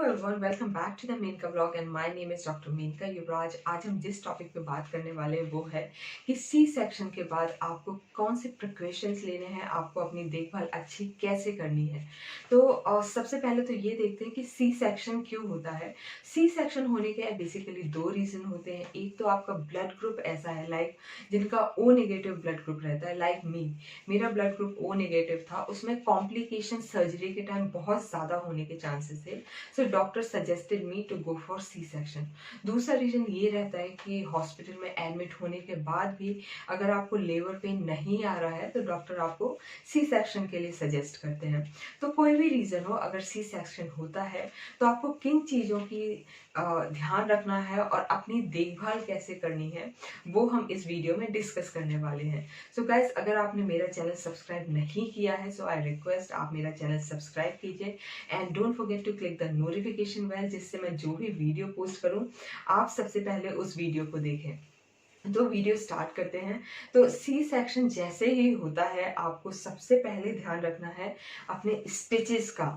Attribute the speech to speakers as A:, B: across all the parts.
A: Everyone, welcome back to the Menka blog and my name is doctor Menka Yuvraj. आज हम जिस topic पे बात करने वाले हैं वो है कि सी सेक्शन के बाद आपको कौन से प्रिकॉशंस लेने हैं, आपको अपनी देखभाल अच्छी कैसे करनी है। तो सबसे पहले तो ये देखते हैं कि सी सेक्शन क्यों होता है। सी सेक्शन होने के बेसिकली दो रीज़न होते हैं। एक तो आपका ब्लड ग्रुप ऐसा है लाइक जिनका ओ नेगेटिव ब्लड ग्रुप रहता है, लाइक मेरा ब्लड ग्रुप ओ नेगेटिव था। उसमें कॉम्प्लिकेशन सर्जरी के टाइम बहुत ज़्यादा होने के चांसेस थे। So doctor suggested me to go for C section. दूसरा रीज़न ये रहता है कि हॉस्पिटल में एडमिट होने के बाद भी अगर आपको लेबर पेन नहीं आ रहा है तो डॉक्टर आपको सी सेक्शन के लिए सजेस्ट करते हैं। तो कोई भी रीज़न हो, अगर सी सेक्शन होता है तो आपको किन चीज़ों की ध्यान रखना है और अपनी देखभाल कैसे करनी है वो हम इस वीडियो में डिस्कस करने वाले हैं। सो गाइस, अगर आपने मेरा चैनल सब्सक्राइब नहीं किया है सो आई रिक्वेस्ट आप मेरा चैनल सब्सक्राइब कीजिए and don't forget to click the notification bell, जिससे मैं जो भी वीडियो पोस्ट करूं आप सबसे पहले उस वीडियो को देखें। तो वीडियो स्टार्ट करते हैं। तो सी सेक्शन जैसे ही होता है आपको सबसे पहले ध्यान रखना है अपने स्टिचेस का।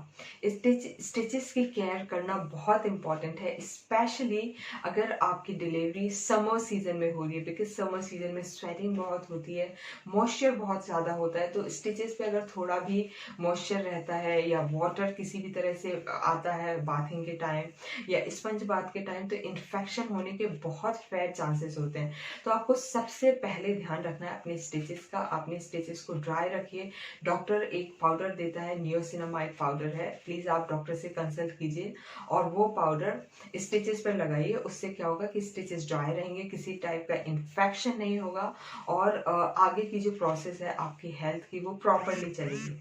A: स्टिचेस की केयर करना बहुत इंपॉर्टेंट है, स्पेशली अगर आपकी डिलीवरी समर सीजन में हो रही है, बिकॉज समर सीजन में स्वेटिंग बहुत होती है, मॉइस्चर बहुत ज़्यादा होता है। तो स्टिचेस पे अगर थोड़ा भी मॉइस्चर रहता है या वाटर किसी भी तरह से आता है बाथिंग के टाइम या स्पंज बाथ के टाइम, तो इन्फेक्शन होने के बहुत फेयर चांसेस होते हैं। तो आपको सबसे पहले ध्यान रखना है अपने स्टिचेस का। अपने स्टिचेस को ड्राई रखिए। डॉक्टर एक पाउडर देता है, नियोसिनामाइड पाउडर है, प्लीज़ आप डॉक्टर से कंसल्ट कीजिए और वो पाउडर स्टिचेस पर लगाइए। उससे क्या होगा कि स्टिचेस ड्राई रहेंगे, किसी टाइप का इन्फेक्शन नहीं होगा और आगे की जो प्रोसेस है आपकी हेल्थ की वो प्रॉपरली चलेगी।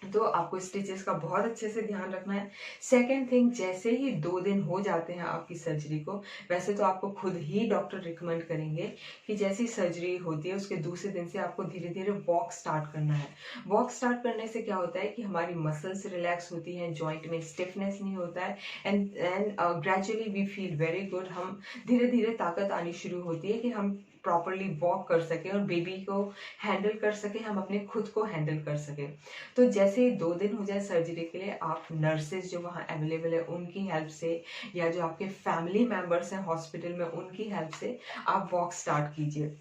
A: तो आपको स्टिचेस का बहुत अच्छे से ध्यान रखना है। सेकेंड थिंग, जैसे ही 2 दिन हो जाते हैं आपकी सर्जरी को, वैसे तो आपको खुद ही डॉक्टर रिकमेंड करेंगे कि जैसी सर्जरी होती है उसके दूसरे दिन से आपको धीरे धीरे वॉक स्टार्ट करना है। वॉक स्टार्ट करने से क्या होता है कि हमारी मसल्स रिलैक्स होती हैं, जॉइंट में स्टिफनेस नहीं होता है and gradually we feel very good. हम धीरे धीरे ताकत आनी शुरू होती है कि हम प्रॉपरली वॉक कर सकें और बेबी को हैंडल कर सकें, हम अपने खुद को हैंडल कर सकें। तो जैसे ही 2 दिन हो जाए सर्जरी के लिए, आप नर्सेज जो वहाँ अवेलेबल है उनकी हेल्प से या जो आपके फैमिली मेंबर्स हैं हॉस्पिटल में उनकी हेल्प से आप वॉक स्टार्ट कीजिए।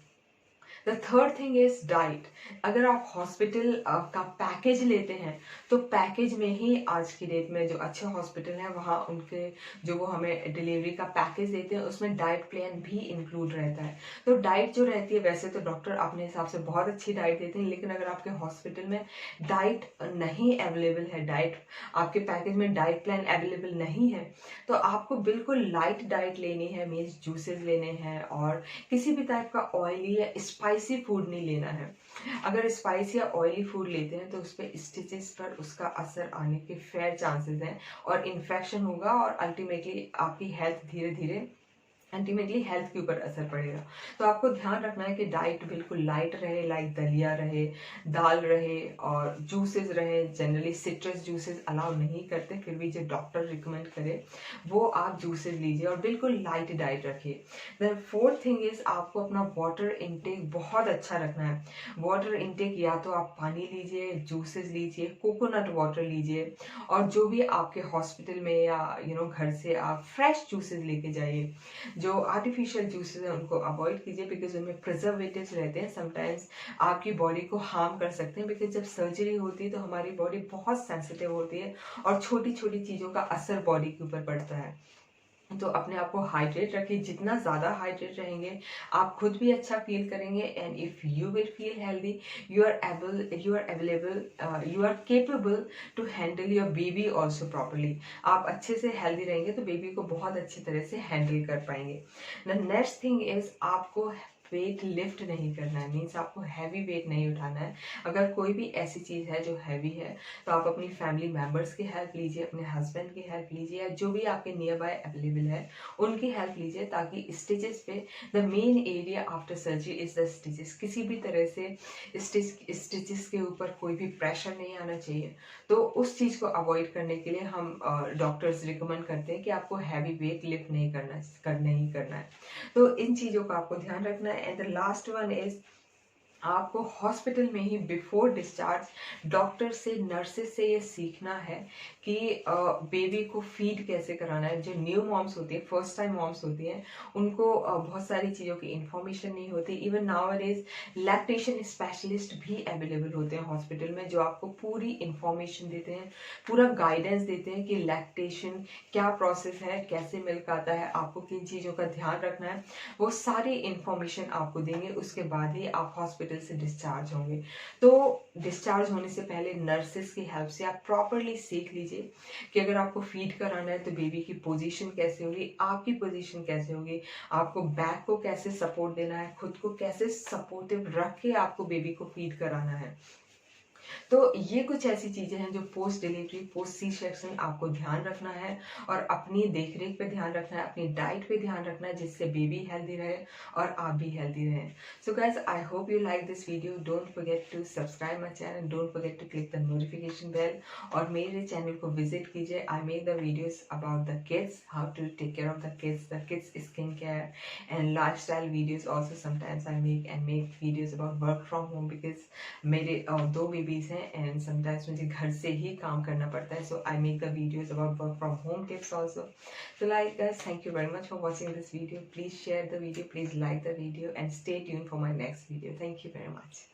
A: The third thing is diet. अगर आप हॉस्पिटल का पैकेज लेते हैं तो पैकेज में ही आज की डेट में जो अच्छे हॉस्पिटल हैं वहाँ उनके जो वो हमें डिलीवरी का पैकेज देते हैं उसमें डाइट प्लान भी इंक्लूड रहता है। तो डाइट जो रहती है, वैसे तो डॉक्टर अपने हिसाब से बहुत अच्छी डाइट देते हैं, लेकिन अगर आपके हॉस्पिटल में डाइट नहीं अवेलेबल है, डाइट आपके पैकेज में डाइट प्लान अवेलेबल नहीं है, तो आपको बिल्कुल लाइट डाइट लेनी है। मीन्स जूसेस लेने हैं और किसी भी टाइप का ऑयली या स्पाइसी फूड नहीं लेना है। अगर स्पाइसी या ऑयली फूड लेते हैं तो उस पर स्टिचेस पर उसका असर आने के फेयर चांसेस हैं और इन्फेक्शन होगा और अल्टीमेटली आपकी हेल्थ धीरे धीरे अल्टीमेटली हेल्थ के ऊपर असर पड़ेगा। तो आपको ध्यान रखना है कि डाइट बिल्कुल लाइट रहे, लाइक दलिया रहे, दाल रहे और जूसेस रहे। जनरली सिट्रस जूसेस अलाउ नहीं करते, फिर भी जो डॉक्टर रिकमेंड करे वो आप जूसेस लीजिए और बिल्कुल लाइट डाइट रखिए। देन फोर्थ थिंग इज आपको अपना वाटर इनटेक बहुत अच्छा रखना है। वाटर इनटेक या तो आप पानी लीजिए, जूसेस लीजिए, कोकोनट वाटर लीजिए और जो भी आपके हॉस्पिटल में या घर से आप फ्रेश जूसेस लेके जाइए। जो आर्टिफिशियल जूसेस हैं उनको अवॉइड कीजिए, बिकॉज उनमें प्रिजर्वेटिव्स रहते हैं, समटाइम्स आपकी बॉडी को हार्म कर सकते हैं। बिकॉज जब सर्जरी होती है तो हमारी बॉडी बहुत सेंसिटिव होती है और छोटी छोटी चीज़ों का असर बॉडी के ऊपर पड़ता है। तो अपने आप को हाइड्रेट रखिए। जितना ज़्यादा हाइड्रेट रहेंगे आप खुद भी अच्छा फील करेंगे and if you will feel healthy, you are available, you are capable to handle your baby also properly. आप अच्छे से हेल्दी रहेंगे तो बेबी को बहुत अच्छी तरह से हैंडल कर पाएंगे। द नेक्स्ट थिंग इज आपको वेट लिफ्ट नहीं करना है, मीन्स आपको हैवी वेट नहीं उठाना है। अगर कोई भी ऐसी चीज़ है जो हैवी है तो आप अपनी फैमिली मेम्बर्स की हेल्प लीजिए, अपने हस्बैंड की हेल्प लीजिए या जो भी आपके नियर बाय अवेलेबल है उनकी हेल्प लीजिए, ताकि स्टिचेस पे the main area after surgery is the stitches, किसी भी तरह से स्टिचेस के ऊपर कोई भी प्रेशर नहीं आना चाहिए। तो उस चीज़ को अवॉइड करने के लिए हम डॉक्टर्स रिकमेंड करते हैं कि आपको हैवी वेट लिफ्ट नहीं करना है। तो इन चीज़ों का आपको ध्यान रखना है। And the last one is आपको हॉस्पिटल में ही बिफोर डिस्चार्ज डॉक्टर से, नर्सेस से ये सीखना है कि बेबी को फीड कैसे कराना है। जो न्यू मॉम्स होती है, फर्स्ट टाइम मॉम्स होती हैं, उनको बहुत सारी चीज़ों की इन्फॉर्मेशन नहीं होती। इवन नाउअडेज लैक्टेशन स्पेशलिस्ट भी अवेलेबल होते हैं हॉस्पिटल में, जो आपको पूरी इन्फॉर्मेशन देते हैं, पूरा गाइडेंस देते हैं कि लैक्टेशन क्या प्रोसेस है, कैसे मिल्क आता है, आपको किन चीज़ों का ध्यान रखना है। वो सारी इन्फॉर्मेशन आपको देंगे, उसके बाद ही आप हॉस्पिटल से डिस्चार्ज होंगे। तो डिस्चार्ज होने से पहले नर्सेस की हेल्प से आप प्रॉपरली सीख लीजिए कि अगर आपको फीड कराना है तो बेबी की पोजीशन कैसे होगी, आपकी पोजीशन कैसे होगी, आपको बैक को कैसे सपोर्ट देना है, खुद को कैसे सपोर्टिव रख के आपको बेबी को फीड कराना है। तो ये कुछ ऐसी चीजें हैं जो post delivery, post C section आपको ध्यान रखना है, और अपनी देखरेख पे ध्यान रखना है, अपनी डाइट पे ध्यान रखना है, जिससे बेबी हेल्दी रहे और आप भी हेल्दी रहें। So guys, I hope you like this video. Don't forget to subscribe my channel, don't forget to click the notification bell, और मेरे चैनल को विजिट कीजिए। I make the videos about the kids, how to take care of the kids skin care and lifestyle videos also. Sometimes I make videos about work from home because मेरे 2 babies हैं and sometimes मुझे घर से ही काम करना पड़ता है. So I make the videos about work from home tips also. So like guys, thank you very much for watching this video. Please share the video, please like the video, and stay tuned for my next video. Thank you very much.